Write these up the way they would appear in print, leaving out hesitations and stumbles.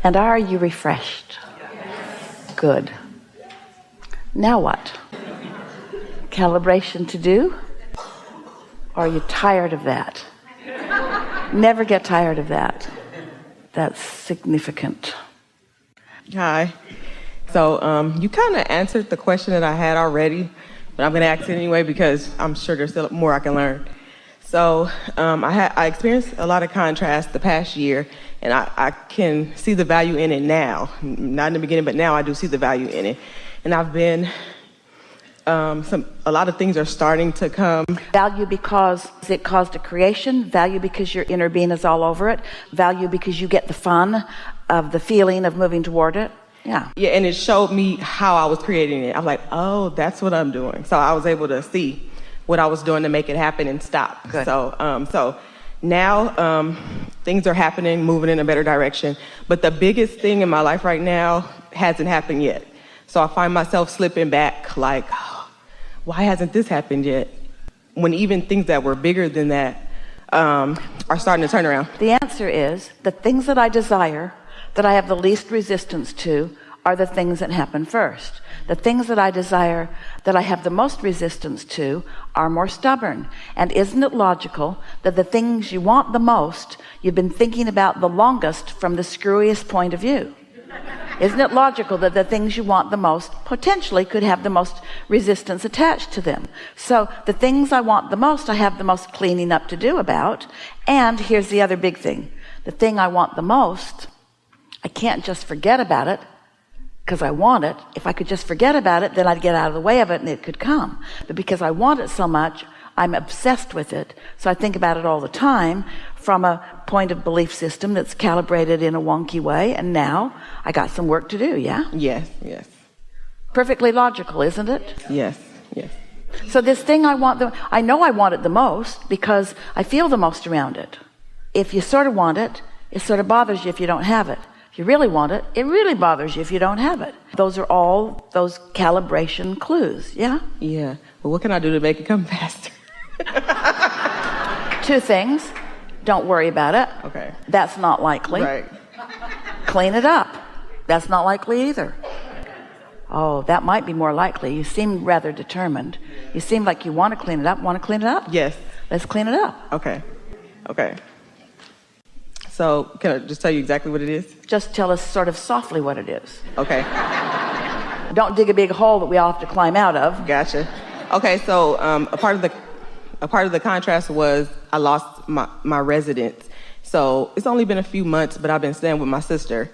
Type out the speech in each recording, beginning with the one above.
And are you refreshed? Good. Now what? Calibration to do? Or are you tired of that? Never get tired of that. That's significant. Hi. So you kind of answered the question that I had already, but I'm going to ask it anyway because I'm sure there's still more I can learn. So I experienced a lot of contrast the past year, and I can see the value in it now. Not in the beginning, but now I do see the value in it. And I've been, a lot of things are starting to come. Value because it caused a creation. Value because your inner being is all over it. Value because you get the fun of the feeling of moving toward it. Yeah. Yeah, and it showed me how I was creating it. I'm like, oh, that's what I'm doing. So I was able to see what I was doing to make it happen and stop. Good. So now things are happening, moving in a better direction. But the biggest thing in my life right now hasn't happened yet. So I find myself slipping back like, oh, why hasn't this happened yet? When even things that were bigger than that are starting to turn around. The answer is the things that I desire, that I have the least resistance to, are the things that happen first. The things that I desire, that I have the most resistance to, are more stubborn. And isn't it logical that the things you want the most, you've been thinking about the longest from the screwiest point of view? Isn't it logical that the things you want the most potentially could have the most resistance attached to them? So the things I want the most, I have the most cleaning up to do about. And here's the other big thing. The thing I want the most, I can't just forget about it because I want it. If I could just forget about it, then I'd get out of the way of it and it could come. But because I want it so much, I'm obsessed with it. So I think about it all the time from a point of belief system that's calibrated in a wonky way. And now I got some work to do, yeah? Yes. Perfectly logical, isn't it? Yes. So this thing I know I want it the most because I feel the most around it. If you sort of want it, it sort of bothers you if you don't have it. If you really want it, it really bothers you if you don't have it. Those are all those calibration clues, yeah? Yeah. Well, what can I do to make it come faster? 2 things. Don't worry about it. Okay. That's not likely. Right. Clean it up. That's not likely either. Oh, that might be more likely. You seem rather determined. You seem like you want to clean it up. Want to clean it up? Yes. Let's clean it up. Okay. So can I just tell you exactly what it is? Just tell us sort of softly what it is. Okay. Don't dig a big hole that we all have to climb out of. Gotcha. Okay, so a part of the contrast was I lost my residence. So it's only been a few months, but I've been staying with my sister.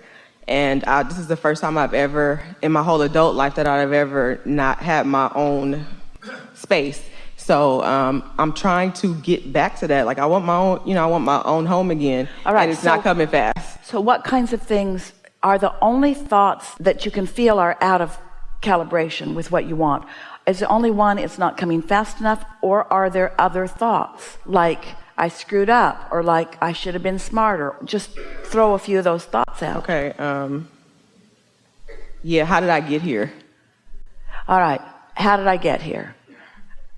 And this is the first time I've ever, in my whole adult life, that I've ever not had my own space. So I'm trying to get back to that. Like I want my own home again. All right, and it's not coming fast. So what kinds of things are the only thoughts that you can feel are out of calibration with what you want? Is there only one, it's not coming fast enough, or are there other thoughts like I screwed up or like I should have been smarter? Just throw a few of those thoughts out. Okay. Yeah, how did I get here? All right. How did I get here?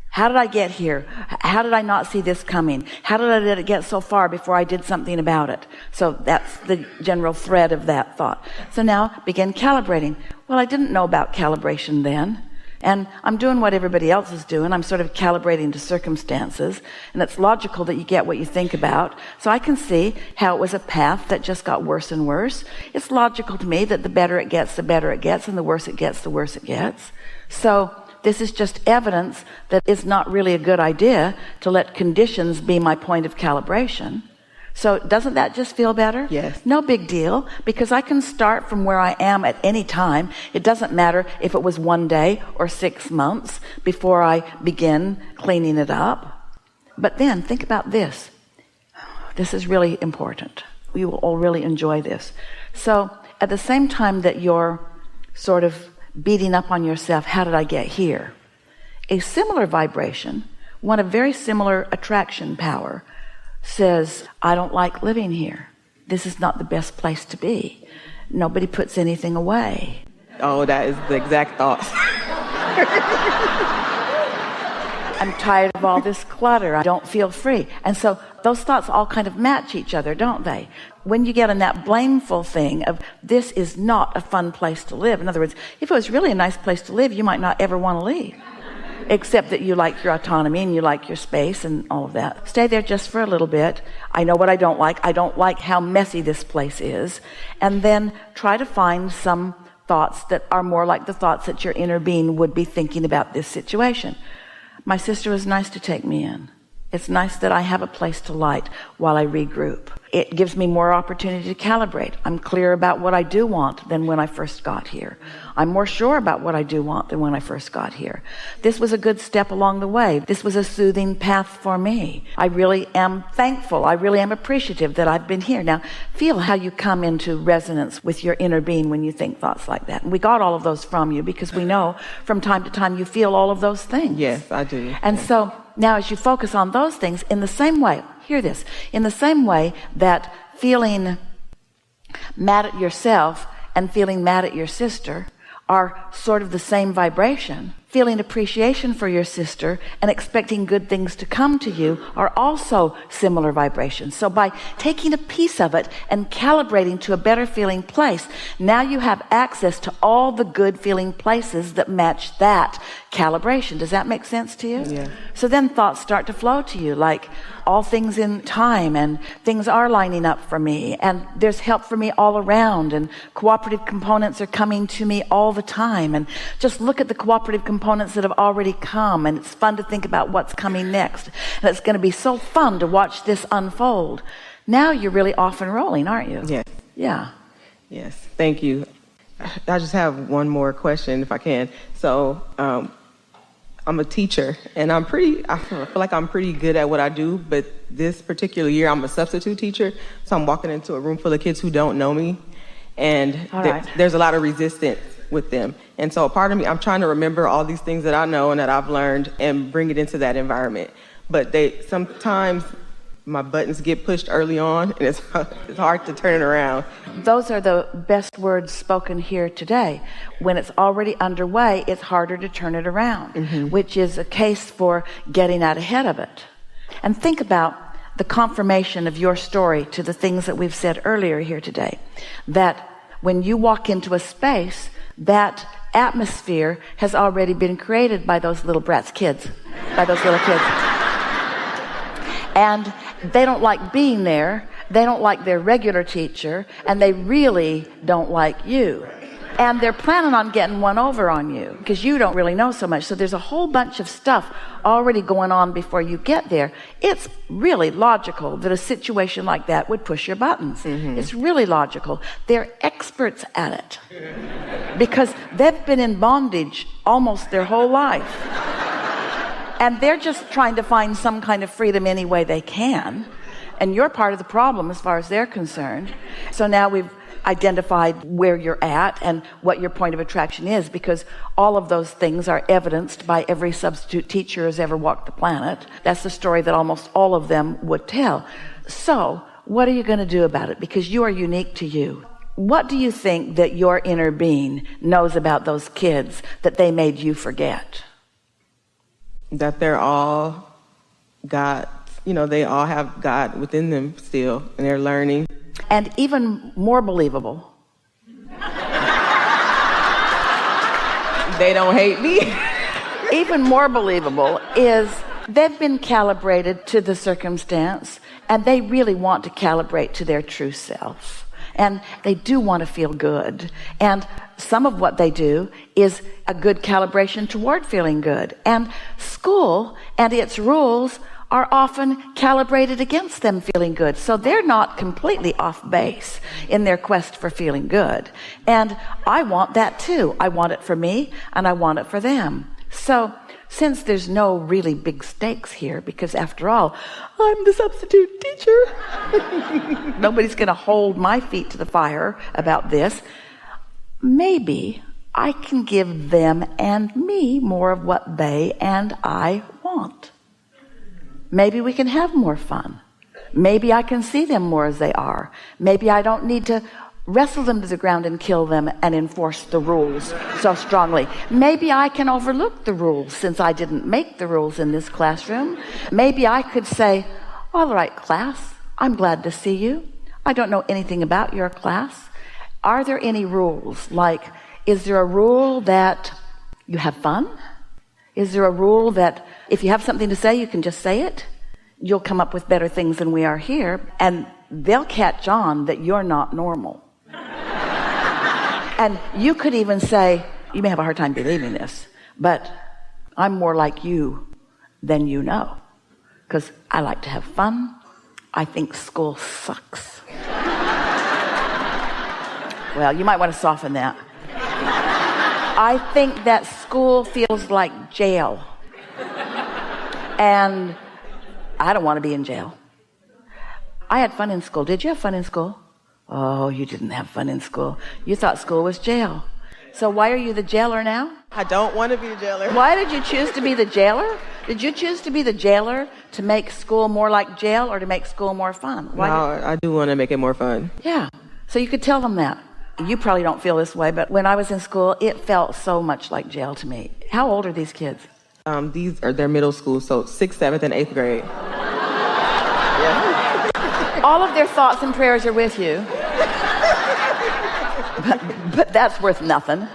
How did I get here? How did I not see this coming? How did I let it get so far before I did something about it? So that's the general thread of that thought. So now begin calibrating. Well, I didn't know about calibration then. And I'm doing what everybody else is doing. I'm sort of calibrating to circumstances. And it's logical that you get what you think about. So I can see how it was a path that just got worse and worse. It's logical to me that the better it gets, the better it gets. And the worse it gets, the worse it gets. So this is just evidence that it's not really a good idea to let conditions be my point of calibration. So doesn't that just feel better? Yes. No big deal, because I can start from where I am at any time. It doesn't matter if it was 1 day or 6 months before I begin cleaning it up. But then think about this. This is really important. You will all really enjoy this. So at the same time that you're sort of beating up on yourself, how did I get here? A similar vibration, one of very similar attraction power, says, I don't like living here. This is not the best place to be. Nobody puts anything away. Oh, that is the exact thought. I'm tired of all this clutter. I don't feel free. And so those thoughts all kind of match each other, don't they? when you get in that blameful thing of this is not a fun place to live, in other words, if it was really a nice place to live, you might not ever want to leave, except that you like your autonomy and you like your space and all of that. Stay there just for a little bit. I know what I don't like. I don't like how messy this place is. And then try to find some thoughts that are more like the thoughts that your inner being would be thinking about this situation. My sister was nice to take me in. It's nice that I have a place to light while I regroup. It gives me more opportunity to calibrate. I'm clear about what I do want than when I first got here. I'm more sure about what I do want than when I first got here. This was a good step along the way. This was a soothing path for me. I really am thankful. I really am appreciative that I've been here. Now, feel how you come into resonance with your inner being when you think thoughts like that. And we got all of those from you because we know from time to time you feel all of those things. Yes, I do. And so now as you focus on those things, in the same way, hear this, in the same way that feeling mad at yourself and feeling mad at your sister are sort of the same vibration, feeling appreciation for your sister and expecting good things to come to you are also similar vibrations. So by taking a piece of it and calibrating to a better feeling place, now you have access to all the good feeling places that match that calibration. Does that make sense to you? Yeah. So then thoughts start to flow to you like all things in time, and things are lining up for me, and there's help for me all around, and cooperative components are coming to me all the time, and just look at the cooperative components that have already come, and it's fun to think about what's coming next, and it's going to be so fun to watch this unfold. Now you're really off and rolling, aren't you? Yes. Yeah. Yes, thank you. I just have one more question if I can. So I'm a teacher, and I feel like I'm pretty good at what I do, but this particular year I'm a substitute teacher, so I'm walking into a room full of kids who don't know me, and there's a lot of resistance with them. And so a part of me, I'm trying to remember all these things that I know and that I've learned and bring it into that environment. But sometimes my buttons get pushed early on, and it's hard to turn it around. Those are the best words spoken here today. When it's already underway, it's harder to turn it around, which is a case for getting out ahead of it. And think about the confirmation of your story to the things that we've said earlier here today, that when you walk into a space, that atmosphere has already been created by those little brats, by those little kids. And they don't like being there, they don't like their regular teacher, and they really don't like you. And they're planning on getting one over on you because you don't really know so much. So there's a whole bunch of stuff already going on before you get there. It's really logical that a situation like that would push your buttons. It's really logical. They're experts at it because they've been in bondage almost their whole life. And they're just trying to find some kind of freedom any way they can. And you're part of the problem as far as they're concerned. So now we've identified where you're at and what your point of attraction is, because all of those things are evidenced by every substitute teacher who's ever walked the planet. That's the story that almost all of them would tell. So what are you going to do about it? Because you are unique to you. What do you think that your inner being knows about those kids that they made you forget? That they're all God, they all have God within them still, and they're learning. And even more believable, they don't hate me. Even more believable is they've been calibrated to the circumstance, and they really want to calibrate to their true self. And they do want to feel good. And some of what they do is a good calibration toward feeling good. And school and its rules are often calibrated against them feeling good. So they're not completely off base in their quest for feeling good. And I want that too. I want it for me, and I want it for them. So since there's no really big stakes here, because after all, I'm the substitute teacher, nobody's going to hold my feet to the fire about this, maybe I can give them and me more of what they and I want. Maybe we can have more fun. Maybe I can see them more as they are. Maybe I don't need to wrestle them to the ground and kill them and enforce the rules so strongly. Maybe I can overlook the rules since I didn't make the rules in this classroom. Maybe I could say, all right, class, I'm glad to see you. I don't know anything about your class. Are there any rules? Like, is there a rule that you have fun? Is there a rule that if you have something to say, you can just say it? You'll come up with better things than we are here, and they'll catch on that you're not normal. And you could even say, you may have a hard time believing this, but I'm more like you than you know, because I like to have fun. I think school sucks. Well, you might want to soften that. I think that school feels like jail. And I don't want to be in jail. I had fun in school. Did you have fun in school? Oh, you didn't have fun in school. You thought school was jail. So why are you the jailer now? I don't want to be the jailer. Why did you choose to be the jailer? Did you choose to be the jailer to make school more like jail or to make school more fun? I do want to make it more fun. Yeah. So you could tell them that. You probably don't feel this way, but when I was in school, it felt so much like jail to me. How old are these kids? These are their middle school, so 6th, 7th, and 8th grade. Yeah. All of their thoughts and prayers are with you. But that's worth nothing,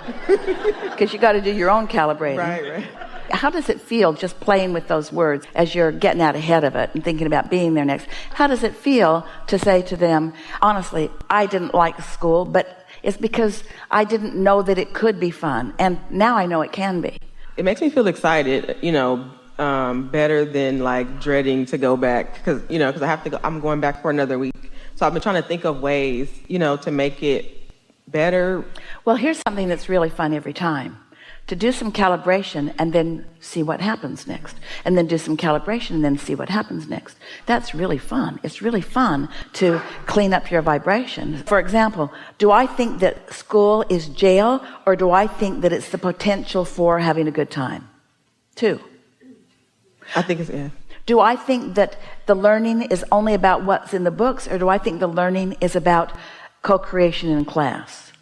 because you got to do your own calibrating. Right. How does it feel just playing with those words as you're getting out ahead of it and thinking about being there next? How does it feel to say to them, honestly, I didn't like school, but it's because I didn't know that it could be fun, and now I know it can be. It makes me feel excited, better than like dreading to go back, because I have to go. I'm going back for another week, so I've been trying to think of ways, to make it better. Well, here's something that's really fun every time. To do some calibration and then see what happens next. And then do some calibration and then see what happens next. That's really fun. It's really fun to clean up your vibration. For example, do I think that school is jail, or do I think that it's the potential for having a good time? Two. I think it's, yeah. Do I think that the learning is only about what's in the books, or do I think the learning is about co-creation in class?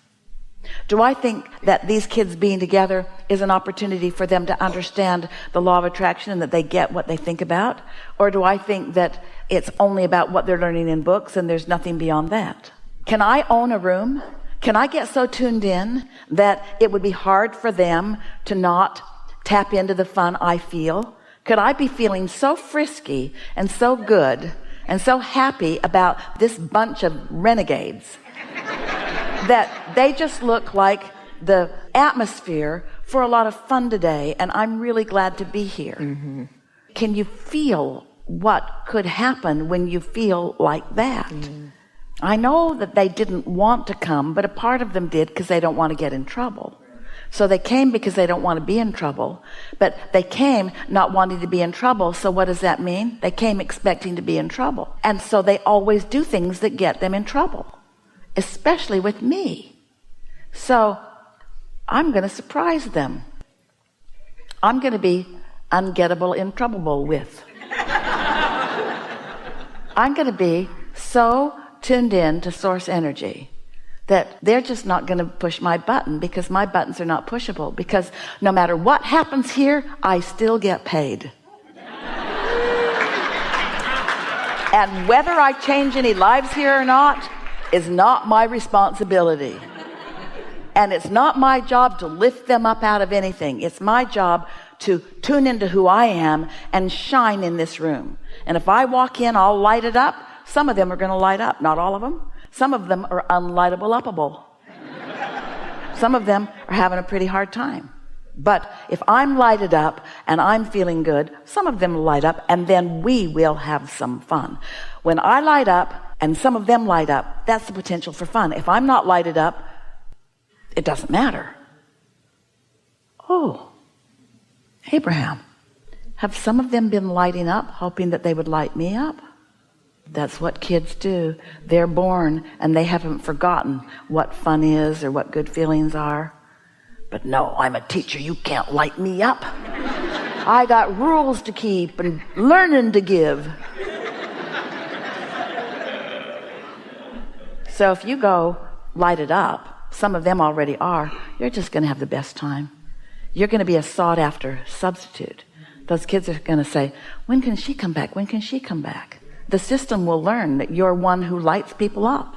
Do I think that these kids being together is an opportunity for them to understand the law of attraction and that they get what they think about? Or do I think that it's only about what they're learning in books and there's nothing beyond that? Can I own a room? Can I get so tuned in that it would be hard for them to not tap into the fun I feel? Could I be feeling so frisky and so good and so happy about this bunch of renegades that they just look like the atmosphere for a lot of fun today, and I'm really glad to be here. Mm-hmm. Can you feel what could happen when you feel like that? Mm-hmm. I know that they didn't want to come, but a part of them did because they don't want to get in trouble. So they came because they don't want to be in trouble, but they came not wanting to be in trouble. So what does that mean? They came expecting to be in trouble. And so they always do things that get them in trouble, especially with me. So I'm going to surprise them. I'm going to be ungettable, in trouble with. I'm going to be so tuned in to source energy that they're just not going to push my button, because my buttons are not pushable, because no matter what happens here, I still get paid. And whether I change any lives here or not is not my responsibility. And it's not my job to lift them up out of anything. It's my job to tune into who I am and shine in this room. And if I walk in, I'll light it up. Some of them are going to light up, not all of them. Some of them are unlightable upable. Some of them are having a pretty hard time. But if I'm lighted up and I'm feeling good, some of them light up, and then we will have some fun. When I light up and some of them light up, that's the potential for fun. If I'm not lighted up, it doesn't matter. Oh, Abraham, have some of them been lighting up, hoping that they would light me up? That's what kids do. They're born and they haven't forgotten what fun is or what good feelings are. But no, I'm a teacher. You can't light me up. I got rules to keep and learning to give. So if you go light it up, some of them already are, you're just going to have the best time. You're going to be a sought after substitute. Those kids are going to say, when can she come back? When can she come back? the system will learn that you're one who lights people up.